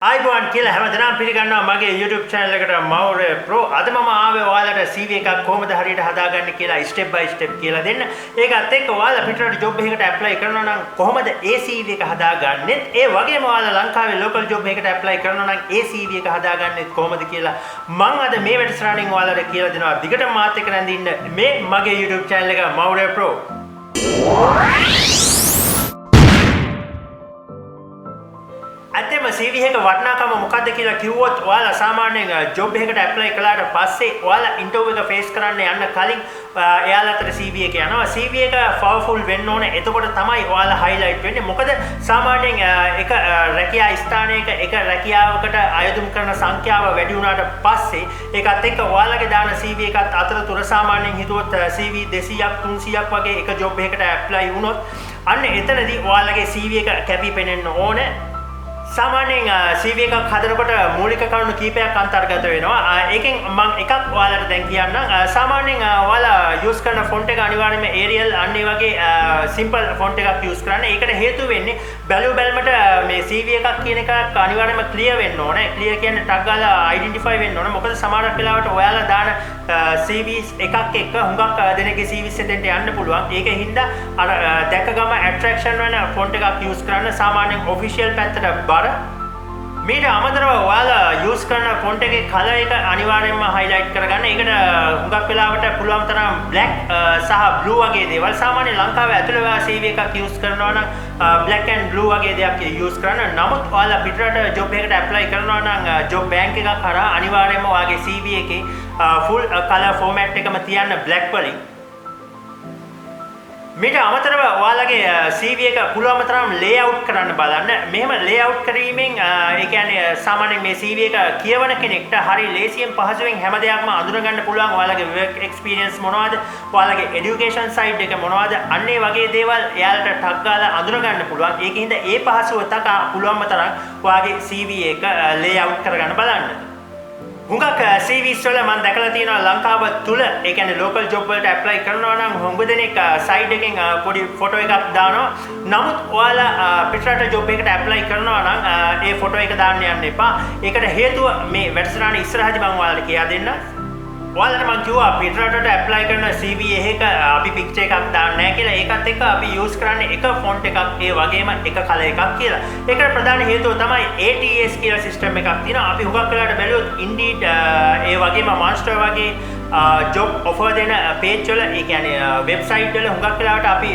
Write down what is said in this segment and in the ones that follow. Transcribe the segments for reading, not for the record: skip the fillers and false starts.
iPhone කියලා හැමදෙනාම පිළිගන්නවා මගේ YouTube channel එකට Mourya Pro. අද මම ආවේ ඔයාලට CV එකක් කොහොමද හරියට හදාගන්නේ කියලා step by step කියලා දෙන්න. ඒකත් එක්ක ඔයාලා පිටරට job එකකට apply කරනවා නම් කොහොමද ඒ CV එක හදාගන්නේ? ඒ වගේම ඔයාලා ලංකාවේ local job එකකට apply කරනවා නම් ඒ CV එක හදාගන්නේ කොහොමද කියලා මම අද මේ වැඩසටහනින් ඔයාලට කියලා දෙනවා. දිගටම මාත් එක්ක නැඳින්න මේ මගේ YouTube channel එක Mourya Pro. අතේම CV එක වටිනාකම මොකක්ද කියලා කිව්වොත් ඔයාලා සාමාන්‍යයෙන් ජොබ් එකකට ඇප්ලයි කළාට පස්සේ ඔයාලා ඉන්ටර්විව් එක ෆේස් කරන්න යන්න කලින් එයාලට CV එක යනවා. CV එක පවර්ෆුල් වෙන්න ඕනේ. එතකොට තමයි ඔයාලා හයිලයිට් වෙන්නේ. මොකද සාමාන්‍යයෙන් එක රැකියා ස්ථානයක එක රැකියාවකට අයදුම් කරන සංඛ්‍යාව වැඩි වුණාට පස්සේ ඒකත් එක්ක ඔයාලගේ දාන CV එකත් අතරතුර සාමාන්‍යයෙන් හිතුවොත් CV 200ක් 300ක් වගේ එක ජොබ් එකකට ඇප්ලයි වුණොත් අන්න එතනදී ඔයාලගේ CV එක කැපී පෙනෙන්න ඕනේ. සාමාන්‍යයෙන් CV එකක් හදනකොට මූලික කරුණු කීපයක් අන්තර්ගත වෙනවා. ඒකෙන් මම එකක් ඔයාලට දැන් කියන්නම්. සාමාන්‍යයෙන් ඔයාලා යූස් කරන ෆොන්ට් එක අනිවාර්යයෙන්ම Arial අන්න ඒ වගේ සිම්පල් ෆොන්ට් එකක් යූස් කරන්න. ඒකට හේතුව වෙන්නේ බැලුමට මේ CV එකක් කියන එකක් අනිවාර්යයෙන්ම ක්ලියර් වෙන්න ඕනේ. ක්ලියර් කියන්නේ ටග් ගාලා අයිඩෙන්ටිෆයි වෙන්න ඕනේ. මොකද සමහරක් වෙලාවට ඔයාලා දාන CVs එකක් එක්ක හුඟක් දෙනෙක්ගේ CVs එතෙන්ට යන්න පුළුවන්. ඒකෙන් හින්දා අර දැක ගම ඇට්‍රැක්ෂන් වෙන ෆොන්ට් එකක් යූස් කරන්න. සාමාන්‍යයෙන් ඔෆිෂියල් පැත්තට මීට අමතරව ඔයාලා යූස් කරන ෆොන්ට් එකේ කලර් එක අනිවාර්යයෙන්ම හයිලයිට් කරගන්න. ඒකට හුඟක් වෙලාවට පුළුවන් තරම් black සහ blue වගේ දේවල්. සාමාන්‍ය ලංකාවේ ඇතුළේ ඔයාලා CV එකක් යූස් කරනවා නම් black and blue වගේ දේවල් යූස් කරන්න. නමුත් ඔයාලා පිටරට ජොබ් එකකට ඇප්ලයි කරනවා නම් ජොබ් බැංක් එකක් හරහා අනිවාර්යයෙන්ම ඔයාගේ CV එකේ full color format එකම තියන්න black වලින්. මීට අමතරව ඔයාලගේ CV එක පුළුවන් තරම් layout කරන්න බලන්න. මෙහෙම layout කිරීමෙන් ඒ කියන්නේ සාමාන්‍යයෙන් මේ CV එක කියවන කෙනෙක්ට හරි ලේසියෙන් පහසුවෙන් හැම දෙයක්ම අඳුනගන්න පුළුවන්. ඔයාලගේ work experience මොනවද? ඔයාලගේ education side එක මොනවද? අන්න ඒ වගේ දේවල් එයාලට ටග් ගාලා අඳුනගන්න පුළුවන්. ඒකින්ද ඒ පහසුව තක පුළුවන් තරම් ඔයාගේ CV එක layout කරගන්න බලන්න. හුඟක් CVs වල මම දැකලා තියෙනවා ලංකාව තුල ඒ කියන්නේ local job වලට apply කරනවා නම් හුඟ දෙනෙක් side එකෙන් පොඩි ෆොටෝ එකක් දානවා. නමුත් ඔයාලා පිටරට job එකකට apply කරනවා නම් ඒ ෆොටෝ එක දාන්න යන්න එපා. ඒකට හේතුව මේ වැඩසටහන ඉස්සරහදී මම ඔයාලට කියා දෙන්නම්. ඔයාලට මම කිව්වා පිටරටට apply කරන CV එකක අපි picture එකක් දාන්න නැහැ කියලා. ඒකත් එක්ක අපි use කරන්නේ එක font එකක් ඒ වගේම එක color එකක් කියලා. ඒකට ප්‍රධාන හේතුව තමයි ATS කියලා system එකක් තියෙනවා. අපි හුඟක් වෙලාවට බැලුවොත් Indeed ඒ වගේම Monster වගේ job offer දෙන page වල ඒ කියන්නේ website වල හුඟක් වෙලාවට අපි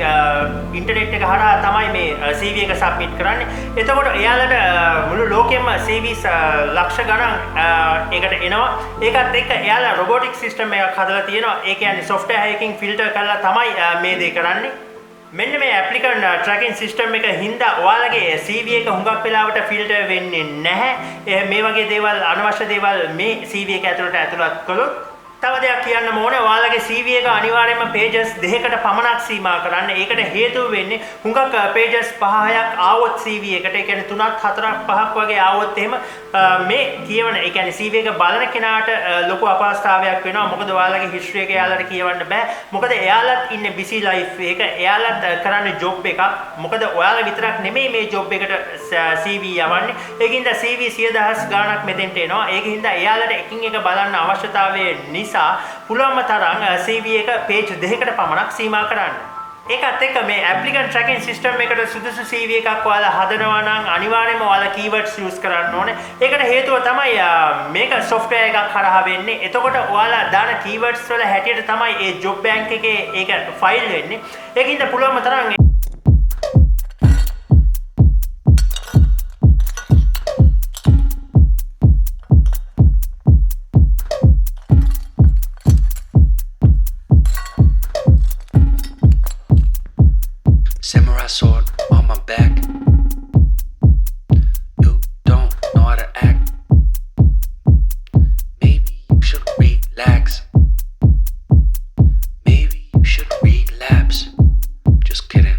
internet එක හරහා තමයි මේ CV එක submit කරන්නේ. එතකොට එයාලට මුළු ලෝකෙම CVs ලක්ෂ ගණන් ඒකට එනවා. ඒකත් එක්ක එයාලා robotic system එකක් හදලා තියෙනවා. ඒ කියන්නේ software එකකින් filter කරලා තමයි මේ දේ කරන්නේ. මෙන්න මේ applicant tracking system එක හින්දා ඔයාලගේ CV එක හුඟක් වෙලාවට filter වෙන්නේ නැහැ. මේ වගේ දේවල් අනවශ්‍ය දේවල් මේ CV එක ඇතුළත් කළොත් තව දෙයක් කියන්න ඕනේ. ඔයාලගේ CV එක අනිවාර්යයෙන්ම pages දෙකකට පමණක් සීමා කරන්න. ඒකට හේතුව වෙන්නේ හුඟක් pages 5-6ක් ආවොත් CV එකට, ඒ කියන්නේ 3ක් 4ක් 5ක් වගේ ආවොත් එහෙම මේ කියවන ඒ කියන්නේ CV එක බලන කෙනාට ලොකු අපහසුතාවයක් වෙනවා. මොකද ඔයාලගේ history එක එයාලට කියවන්න බෑ. මොකද එයාලත් ඉන්නේ busy life එක. එයාලත් කරන්නේ job එකක්. මොකද ඔයාලා විතරක් නෙමෙයි මේ job එකට CV යවන්නේ. ඒකින්ද CV 100,000 ගාණක් මෙතෙන්ට එනවා. ඒකින්ද එයාලට එකින් එක බලන්න අවශ්‍යතාවය නිසා පුළුවන්ම තරම් CV එක page දෙකකට පමණක් සීමා කරන්න. ඒකත් එක්ක මේ applicant tracking system එකට සුදුසු CV එකක් ඔයාලා හදනවා නම් අනිවාර්යයෙන්ම ඔයාලා keywords use කරන්න ඕනේ. ඒකට හේතුව තමයි මේක software එකක් හරහා වෙන්නේ. එතකොට ඔයාලා දාන keywords වල හැටියට තමයි ඒ job bank එකේ ඒක file වෙන්නේ. ඒකින්ද පුළුවන්ම තරම් Samurai sword on my back. You don't know how to act. Maybe you should relax. Maybe you should relapse. Just kidding.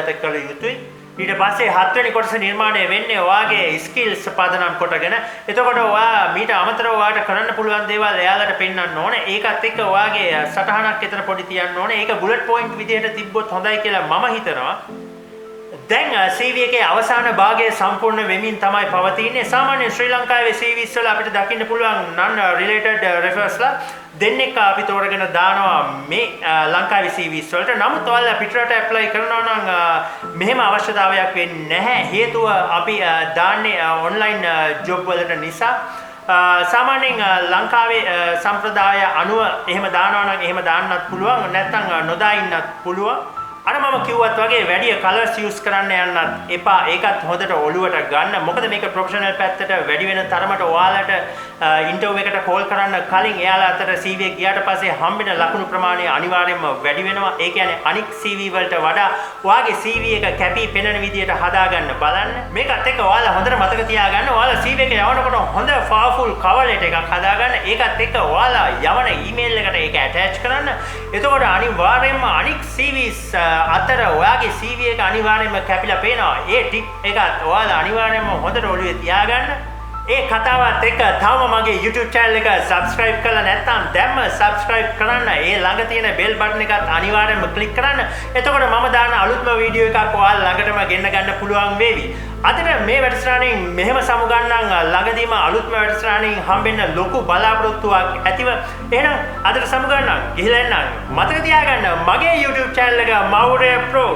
ගත කළ යුතුයි. ඊට පස්සේ 7 වෙනි කොටස නිර්මාණය වෙන්නේ ඔයාගේ ස්කිල්ස් පදනම් කොටගෙන. එතකොට ඔයා මීට අමතරව ඔයාට කරන්න පුළුවන් දේවල් එයාලට පෙන්වන්න ඕනේ. ඒකත් එක්ක ඔයාගේ සටහනක් එතන පොඩි තියන්න ඕනේ. ඒක බුලට් පොයින්ට් විදිහට තිබ්බොත් හොඳයි කියලා මම හිතනවා. දැන් CV එකේ අවසාන භාගය සම්පූර්ණ වෙමින් තමයි පවතින්නේ. සාමාන්‍ය ශ්‍රී ලංකාවේ CVs වල අපිට දකින්න පුළුවන් non related referrensලා දෙන්නෙක් අපි තෝරගෙන දානවා මේ ලංකාවේ CVs වලට. නමුත් ඔයාලා පිටරට ඇප්ලයි කරනවා නම් මෙහෙම අවශ්‍යතාවයක් වෙන්නේ නැහැ. හේතුව අපි දාන්නේ ඔන්ලයින් ජොබ් වලට නිසා. සාමාන්‍යයෙන් ලංකාවේ සම්ප්‍රදාය අනුව එහෙම දානවා නම් එහෙම දාන්නත් පුළුවන්. නැත්නම් නොදා ඉන්නත් පුළුවන්. අර මම කිව්වත් වගේ වැඩි කලර්ස් යූස් කරන්න යන්නත් එපා. ඒකත් හොඳට ඔළුවට ගන්න. මොකද මේක ප්‍රොෆෙෂනල් පැත්තට වැඩි වෙන තරමට ඔයාලට ඉන්ටර්විව් එකට කෝල් කරන්න කලින් එයාලා අතර CV එක ගියාට පස්සේ හම්බෙන ලකුණු ප්‍රමාණය අනිවාර්යයෙන්ම වැඩි වෙනවා. ඒ කියන්නේ අනික් CV වලට වඩා ඔයාගේ CV එක කැපී පෙනෙන විදියට හදාගන්න බලන්න. මේකත් එක්ක ඔයාලා හොඳට මතක තියාගන්න. ඔයාලා CV එක යවනකොට හොඳ powerful cover letter එකක් හදාගන්න. ඒකත් එක්ක ඔයාලා යවන email එකට ඒක attach කරන්න. එතකොට අනිවාර්යයෙන්ම අනික් CVs අතර ඔයාගේ CV එක අනිවාර්යයෙන්ම කැපිලා පේනවා. ඒ ටිප් එකත් ඔයාලා අනිවාර්යයෙන්ම හොඳට ඔළුවේ තියාගන්න. ඒ කතාවත් එක්ක තවම මගේ YouTube channel එක subscribe කරලා නැත්නම් දැම්ම subscribe කරන්න. ඒ ළඟ තියෙන bell button එකත් අනිවාර්යයෙන්ම click කරන්න. එතකොට මම දාන අලුත්ම වීඩියෝ එකක් ඔයාලා ළඟටම ගෙන්න ගන්න පුළුවන් වේවි. අදට මේ වැඩසටහනින් මෙහෙම සමුගන්නම් ළඟදීම අලුත්ම වැඩසටහනින් හම්බෙන්න ලොකු බලාපොරොත්තුවක් ඇතිව. එහෙනම් අදට සමුගන්නම්. ගිහිල්ලා එන්නම්. මතක තියාගන්න මගේ YouTube channel එක Mourya Pro.